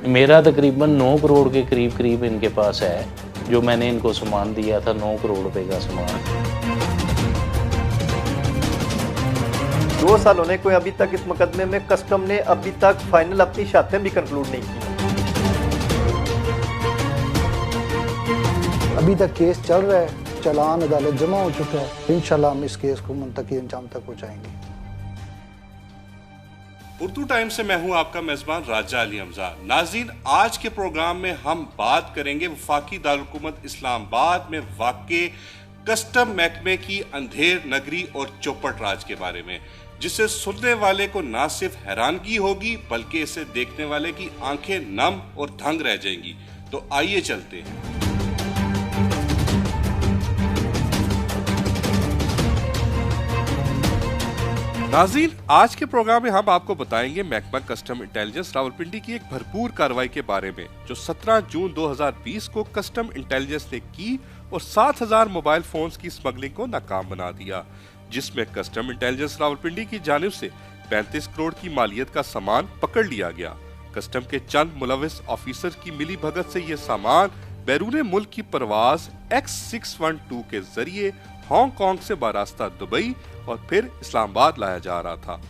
मेरा तकरीबन 9 करोड़ के करीब करीब इनके पास है, जो मैंने इनको सामान दिया था 9 करोड़ रुपए का सामान। 2 साल होने को अभी तक इस मुकदमे में कस्टम ने अभी तक फाइनल अपनी शर्तें भी कंक्लूड नहीं की। अभी तक केस चल रहा है, चालान अदालत जमा हो चुका है। इंशाल्लाह हम इस केस को मुंतकी अंजाम तक पहुंचाएंगे। उर्दू टाइम से मैं हूं आपका मेजबान राजा अली हमजा। नाज़रीन, आज के प्रोग्राम में हम बात करेंगे वफाकी दारुल-हुकूमत इस्लामाबाद में वाक़े कस्टम महकमे की अंधेर नगरी और चौपट राज के बारे में, जिसे सुनने वाले को ना सिर्फ हैरानगी होगी बल्कि इसे देखने वाले की आंखें नम और दंग रह जाएंगी। तो आइए चलते हैं। नाज़रीन, आज के प्रोग्राम में हम आपको बताएंगे महकमा कस्टम इंटेलिजेंस रावलपिंडी की एक भरपूर कार्रवाई के बारे में, जो 17 जून 2020 को कस्टम इंटेलिजेंस ने की और 7000 मोबाइल फोन्स की स्मगलिंग को नाकाम बना दिया, जिसमें कस्टम इंटेलिजेंस रावलपिंडी की जानिब से 35 करोड़ की मालियत का सामान पकड़ लिया गया। कस्टम के चंद मुलविस ऑफिसर की मिली भगत से ये सामान बैरून मुल्क की परवाज X612 के जरिए हांगकांग से बारास्ता दुबई और फिर इस्लामाबाद लाया जा रहा था।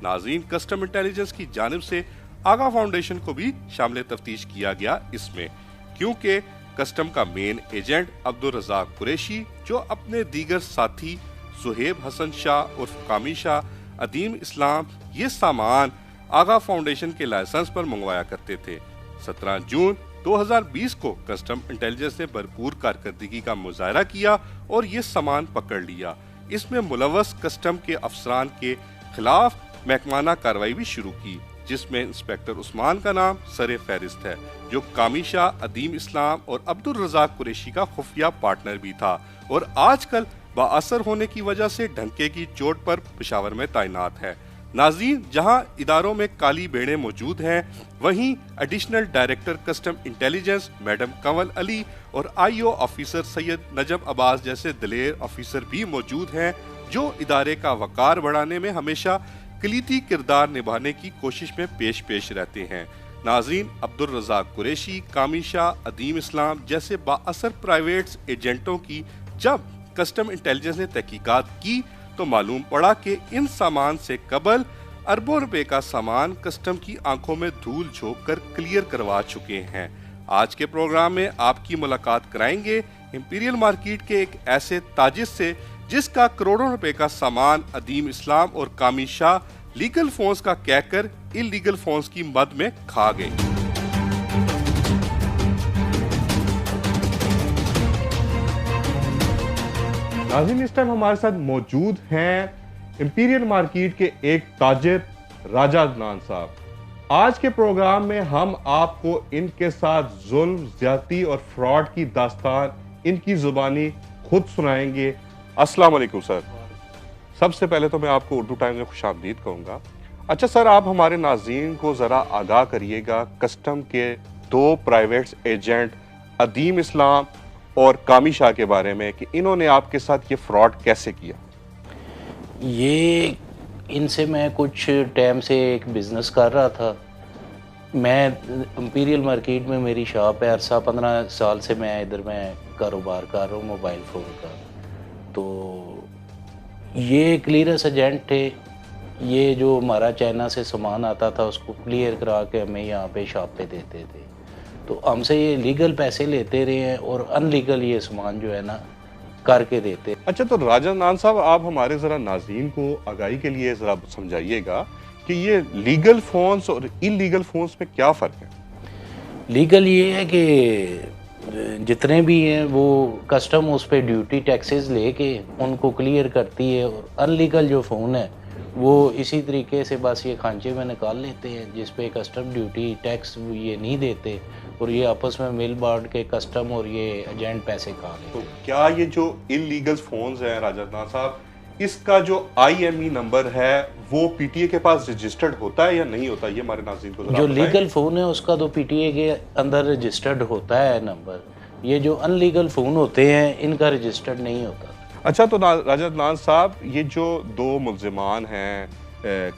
नाज़रीन, कस्टम इंटेलिजेंस की जानिब से आगा फाउंडेशन को भी शामिल तफ्तीश किया गया इसमें, क्योंकि कस्टम का मेन एजेंट अब्दुल रज़ाक कुरैशी, जो अपने दीगर साथी सुहेब हसन शाह और कामी शाह, अदीम इस्लाम, ये सामान आगा फाउंडेशन के लाइसेंस पर मंगवाया करते थे। 17 जून 2020 को कस्टम इंटेलिजेंस ने भरपूर कारकर्दगी का मुजाहरा किया और ये सामान पकड़ लिया। इसमें मुलव्वस कस्टम के अफसरान के खिलाफ महकमाना कार्रवाई भी शुरू की, जिसमें इंस्पेक्टर उस्मान का नाम सरे फहरिस्त है, जो कामी शाह, अदीम इस्लाम और अब्दुल रज़ाक कुरैशी का खुफिया पार्टनर भी था और आजकल बाअसर होने की वजह से ढंके की चोट पर पेशावर में तैनात है। नाज़रीन, जहां इदारों में काली भेड़ें मौजूद हैं, वहीं additional director custom intelligence madam Kanwal Ali और IO ऑफिसर सैयद नजम अब्बास जैसे दलेर ऑफिसर भी मौजूद हैं, जो इदारे का वकार बढ़ाने में हमेशा कलीदी किरदार निभाने की कोशिश में पेश रहते हैं। नाज़रीन, अब्दुल रज़ाक कुरैशी, कामी शाह, अदीम इस्लाम जैसे बाअसर प्राइवेट एजेंटों की जब कस्टम इंटेलिजेंस ने तहकीकात की तो मालूम पड़ा कि इन सामान से कबल अरबों रुपए का सामान कस्टम की आंखों में धूल झोंक कर क्लियर करवा चुके हैं। आज के प्रोग्राम में आपकी मुलाकात कराएंगे इंपीरियल मार्केट के एक ऐसे ताजिर से जिसका करोड़ों रुपए का सामान अदीम इस्लाम और कामी शाह लीगल फोन्स का कहकर इलीगल फोन्स की मद में खा गए। नाज़रीन, इस टाइम हमारे साथ मौजूद हैं इंपीरियल मार्केट के एक ताजिर राजा अदनान साहब। आज के प्रोग्राम में हम आपको इनके साथ जुल्म, ज्यादती और फ्रॉड की दास्तान इनकी जुबानी खुद सुनाएंगे। अस्सलाम वालेकुम सर। सबसे पहले तो मैं आपको उर्दू टाइम्स में खुशामदीद कहूँगा। अच्छा सर, आप हमारे नाज़रीन को ज़रा आगाह करिएगा कस्टम के 2 प्राइवेट एजेंट अदीम इस्लाम और कामी शाह के बारे में कि इन्होंने आपके साथ ये फ्रॉड कैसे किया। ये इनसे मैं कुछ टाइम से एक बिज़नेस कर रहा था। मैं इंपीरियल मार्केट में मेरी शॉप है, अरसा 15 साल से मैं इधर में कारोबार कर रहा हूँ मोबाइल फ़ोन का। तो ये क्लियरेंस एजेंट थे। ये जो हमारा चाइना से सामान आता था उसको क्लियर करा के हमें यहाँ पे शॉप पे देते थे। तो हमसे ये लीगल पैसे लेते रहे हैं और अनलीगल ये सामान जो है ना करके देते। अच्छा, तो राजा अदनान साहब, आप हमारे जरा नाज़रीन को आगाही के लिए जरा समझाइएगा कि ये लीगल फोन्स और इलीगल फोन्स में क्या फ़र्क है। लीगल ये है कि जितने भी हैं वो कस्टम उस पर ड्यूटी टैक्सेस लेके उनको क्लियर करती है, और अनलीगल जो फ़ोन है वो इसी तरीके से बस ये खांचे में निकाल लेते हैं, जिस पे कस्टम ड्यूटी टैक्स ये नहीं देते, और ये आपस में मिल बांट के कस्टम और ये एजेंट पैसे खा लेते हैं। तो क्या ये जो इलीगल फोन्स हैं राजा अदनान साहब, इसका जो IME नंबर है वो PTA के पास रजिस्टर्ड होता है या नहीं होता? ये हमारे नाज़रीन को जो लीगल फ़ोन है उसका तो PTA के अंदर रजिस्टर्ड होता है नंबर। ये जो अनलीगल फ़ोन होते हैं इनका रजिस्टर्ड नहीं होता। अच्छा, तो राजा अदनान साहब, ये जो 2 मुल्ज़िमान हैं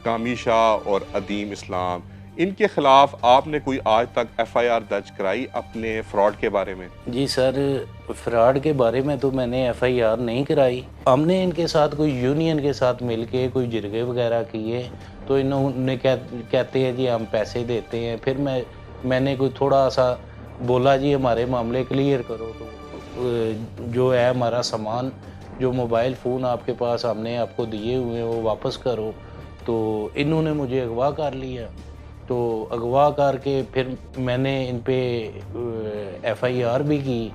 कामी शाह और अदीम इस्लाम, इनके खिलाफ आपने कोई आज तक FIR दर्ज कराई अपने फ्रॉड के बारे में? जी सर, फ्रॉड के बारे में तो मैंने FIR नहीं कराई। हमने इनके साथ कोई यूनियन के साथ मिलके कोई जिरगे वगैरह किए, तो इन्होंने कहते हैं जी हम पैसे देते हैं। फिर मैंने कोई थोड़ा सा बोला जी हमारे मामले क्लियर करो, तो जो है हमारा सामान, जो मोबाइल फ़ोन आपके पास हमने आपको दिए हुए हैं वो वापस करो। तो इन्होंने मुझे अगवा कर लिया। तो अगवा करके फिर मैंने इन पे FIR भी की।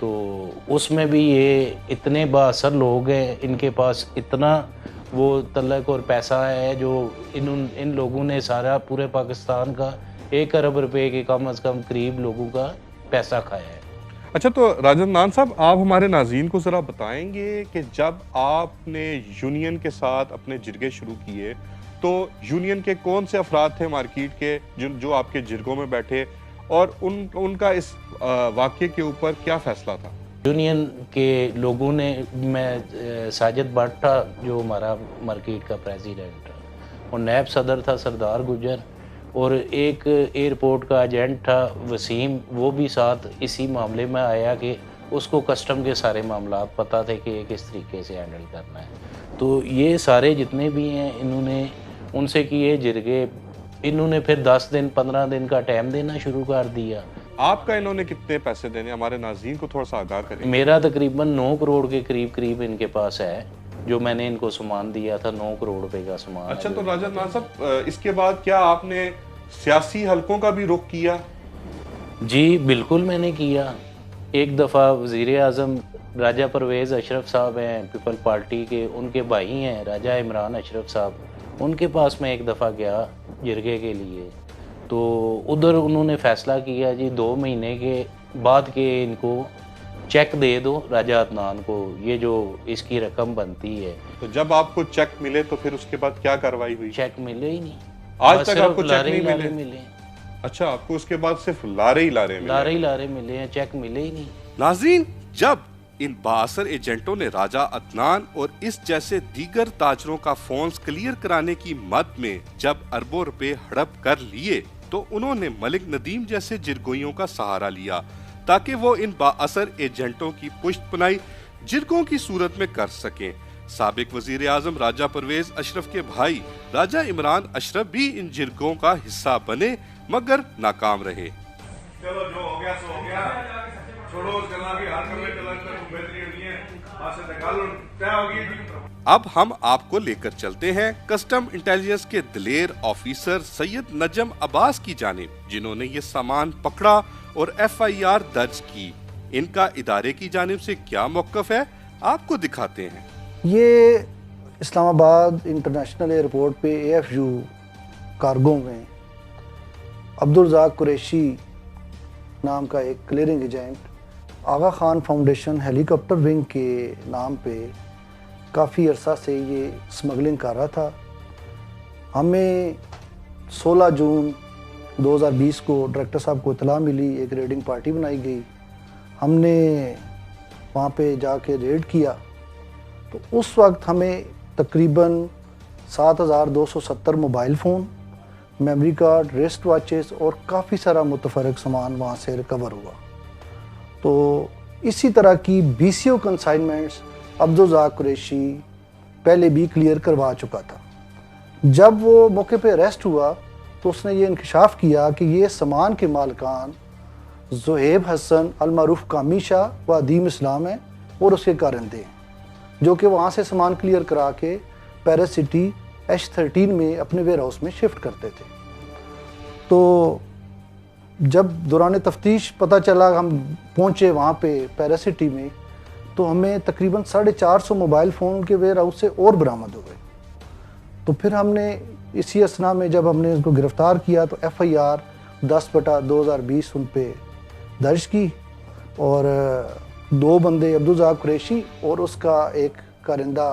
तो उसमें भी ये इतने बाअसर लोग हैं, इनके पास इतना वो तलक और पैसा है जो इन लोगों ने सारा पूरे पाकिस्तान का 1 अरब रुपए के कम अज़ कम करीब लोगों का पैसा खाया है। अच्छा, तो राजा अदनान साहब, आप हमारे नाज़रीन को ज़रा बताएंगे कि जब आपने यूनियन के साथ अपने जिरगे शुरू किए तो यूनियन के कौन से अफराद थे मार्केट के जो आपके जिरगों में बैठे, और उनका इस वाक़ये के ऊपर क्या फ़ैसला था? यूनियन के लोगों ने, मैं साजिद भट्ट था जो हमारा मार्केट का प्रेसिडेंट था, और नायब सदर था सरदार गुजर, और एक एयरपोर्ट का एजेंट था वसीम, वो भी साथ इसी मामले में आया कि उसको कस्टम के सारे मामला पता थे कि ये किस तरीके से हैंडल करना है। तो ये सारे जितने भी हैं इन्होंने उनसे किए जिरगे। इन्होंने फिर 10 दिन 15 दिन का टाइम देना शुरू कर दिया। आपका इन्होंने कितने पैसे देने, हमारे नाज़रीन को थोड़ा सा आगाह करें। मेरा तकरीबन 9 करोड़ के करीब इनके पास है, जो मैंने इनको सामान दिया था 9 करोड़ रुपए का सामान। अच्छा, तो राजा अदनान साहब, इसके बाद क्या आपने सियासी हलकों का भी रुख किया? जी बिल्कुल मैंने किया। एक दफ़ा वज़ीर आज़म राजा परवेज़ अशरफ साहब हैं पीपल पार्टी के, उनके भाई हैं राजा इमरान अशरफ साहब, उनके पास मैं एक दफ़ा गया जिरगे के लिए। तो उधर उन्होंने फ़ैसला किया जी 2 महीने के बाद के इनको चेक दे दो राजा अदनान को, ये जो इसकी रकम बनती है। तो जब आपको चेक मिले तो फिर उसके बाद क्या कार्रवाई हुई? चेक मिले ही नहीं, आज तक आपको चेक नहीं लारे मिले? मिले। अच्छा, आपको उसके बाद सिर्फ लारे ही लारे मिले हैं, चेक मिले ही नहीं। नाज़रीन, जब इन बाअसर एजेंटों ने राजा अदनान और इस जैसे दीगर ताजरों का फोन्स क्लियर कराने की मद में जब अरबों रुपए हड़प कर लिए, तो उन्होंने मलिक नदीम जैसे जिरगोइयों का सहारा लिया ताकि वो इन बाअसर एजेंटों की पुश्तपनाही जिरगों की सूरत में कर सकें। साबिक वजीर आजम राजा परवेज अशरफ के भाई राजा इमरान अशरफ भी इन जिरगों का हिस्सा बने, मगर नाकाम रहे। चलो जो हो गया सो हो गया, छोड़ो उस गल्ला की हाल करने चला बेहतरी होनी है, आज से निकाल लो, तय होगी। अब हम आपको लेकर चलते हैं कस्टम इंटेलिजेंस के दिलेर ऑफिसर सैयद नजम अब्बास की जानिब, जिन्होंने ये सामान पकड़ा और FIR दर्ज की। इनका इदारे की जानिब से क्या मौक़िफ़ है, आपको दिखाते हैं। ये इस्लामाबाद इंटरनेशनल एयरपोर्ट पे AFU कार्गो में अब्दुल रज़ाक कुरैशी नाम का एक क्लियरिंग एजेंट आगा खान फाउंडेशन हेलीकॉप्टर विंग के नाम पे काफ़ी अरसा से ये स्मगलिंग कर रहा था। हमें 16 जून 2020 को डायरेक्टर साहब को इतला मिली, एक रेडिंग पार्टी बनाई गई। हमने वहाँ पे जाके रेड किया तो उस वक्त हमें तकरीबन 7270 mobile phone, memory card, wrist watches और काफ़ी सारा मुतफरक सामान वहाँ से रिकवर हुआ। तो इसी तरह की BCO कंसाइनमेंट्स अब्दुल रज़ाक कुरैशी पहले भी क्लियर करवा चुका था। जब वो मौके पे अरेस्ट हुआ तो उसने ये इंकशाफ किया कि ये सामान के मालिकान ज़ुहैब हसन अल-मारूफ कामी शाह व अदीम इस्लाम हैं और उसके कारिंदे हैं, जो कि वहाँ से सामान क्लियर करा के पेरिस सिटी H13 में अपने वेयर हाउस में शिफ्ट करते थे। तो जब दौरान तफ्तीश पता चला, हम पहुँचे वहाँ पे पेरिस सिटी में, तो हमें तकरीबन 450 मोबाइल फ़ोन के वेयर हाउस से और बरामद हुए। तो फिर हमने इसी असना में जब हमने उनको गिरफ़्तार किया तो FIR 10/2020 उन पे दर्ज की और 2 बंदे अब्दुल रज़ाक कुरैशी और उसका एक कारिंदा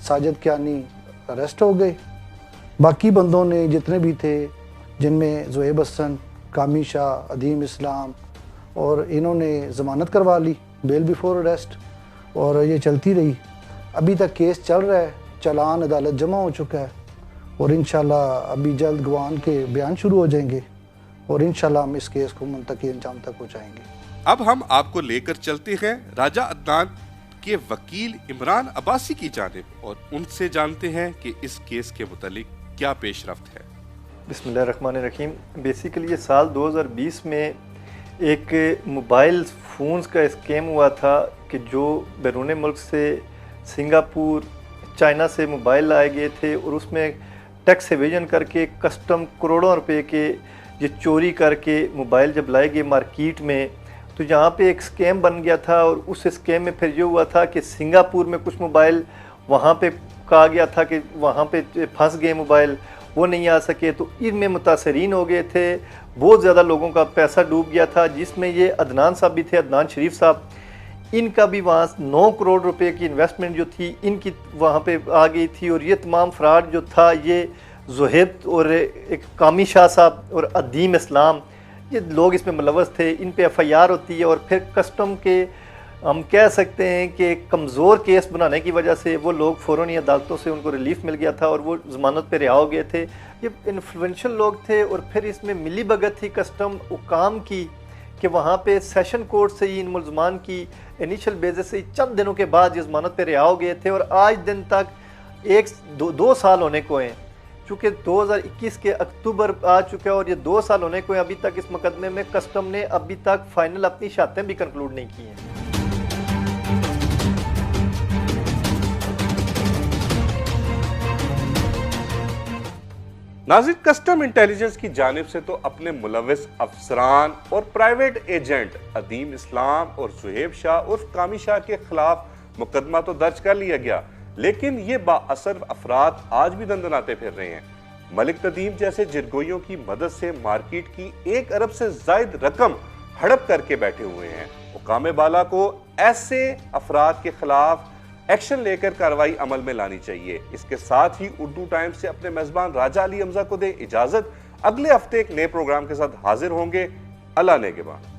साजिद कियानी अरेस्ट हो गए। बाकी बंदों ने जितने भी थे, जिनमें ज़ुहैब हसन, कामी शाह, अदीम इस्लाम, और इन्होंने ज़मानत करवा ली, बेल बिफोर अरेस्ट, और ये चलती रही। अभी तक केस चल रहा है, चालान अदालत जमा हो चुका है और इंशाल्लाह अभी जल्द गवाह के बयान शुरू हो जाएंगे और इंशाल्लाह हम इस केस को मुंतकी अंजाम तक पहुँचाएंगे। अब हम आपको लेकर चलते हैं राजा अदनान के वकील इमरान अब्बासी की जानिब और उनसे जानते हैं कि इस केस के मुतालिक क्या पेशरफ्त है। बिस्मिल्लाहिर्रहमानिर्रहीम। बेसिकली ये साल 2020 में एक मोबाइल फ़ोन्स का स्कैम हुआ था कि जो बैरून मुल्क से सिंगापुर चाइना से मोबाइल लाए गए थे और उसमें टैक्स एवेजन करके कस्टम करोड़ों रुपए के ये चोरी करके मोबाइल जब लाए गए मार्केट में, तो यहाँ पे एक स्कैम बन गया था। और उस स्कैम में फिर ये हुआ था कि सिंगापुर में कुछ मोबाइल वहाँ पे कहा गया था कि वहाँ पे फंस गए मोबाइल, वो नहीं आ सके, तो इनमें मुतासरीन हो गए थे। बहुत ज़्यादा लोगों का पैसा डूब गया था, जिसमें ये अदनान साहब भी थे, अदनान शरीफ साहब। इनका भी वहाँ 9 करोड़ रुपए की इन्वेस्टमेंट जो थी इनकी वहाँ पे आ गई थी। और ये तमाम फ्रॉड जो था ये ज़ुहैब और एक कामी शाह साहब और अदीम इस्लाम, ये लोग इसमें मुलव्वस थे। इन पे FIR होती है और फिर कस्टम के हम कह सकते हैं कि कमज़ोर केस बनाने की वजह से वो लोग फ़ौरन अदालतों से उनको रिलीफ मिल गया था और वो ज़मानत पे रिहा हो गए थे। ये इन्फ्लुएंशियल लोग थे। और फिर इसमें मिली भगत थी कस्टम हुकाम की कि वहाँ पे सेशन कोर्ट से ही इन मुलजमान की इनिशियल बेसिस से चंद दिनों के बाद ये ज़मानत पे रिहा हो गए थे। और आज दिन तक दो साल होने को हैं, चूँकि 2021 के अक्टूबर आ चुका है और ये 2 साल होने को हैं। अभी तक इस मुकदमे में कस्टम ने अभी तक फाइनल अपनी शर्तें भी कंक्लूड नहीं की हैं। नाज़रीन, कस्टम इंटेलिजेंस की जानिब से तो अपने मुलव्विस अफसरान और प्राइवेट एजेंट अदीम इस्लाम और ज़ुहैब शाह उर्फ कामी शाह के खिलाफ मुकदमा तो दर्ज कर लिया गया, लेकिन ये बाअसर अफराद आज भी दंदनाते फिर रहे हैं। मलिक नदीम जैसे जिरगोइयों की मदद से मार्केट की 1 अरब से जायद रकम हड़प करके बैठे हुए हैं। हुकाम बाला को ऐसे अफराद के खिलाफ एक्शन लेकर कार्रवाई अमल में लानी चाहिए। इसके साथ ही उर्दू टाइम्स से अपने मेजबान राजा अली हमजा को दे इजाजत। अगले हफ्ते एक नए प्रोग्राम के साथ हाजिर होंगे। अल्लाह ने के बाद।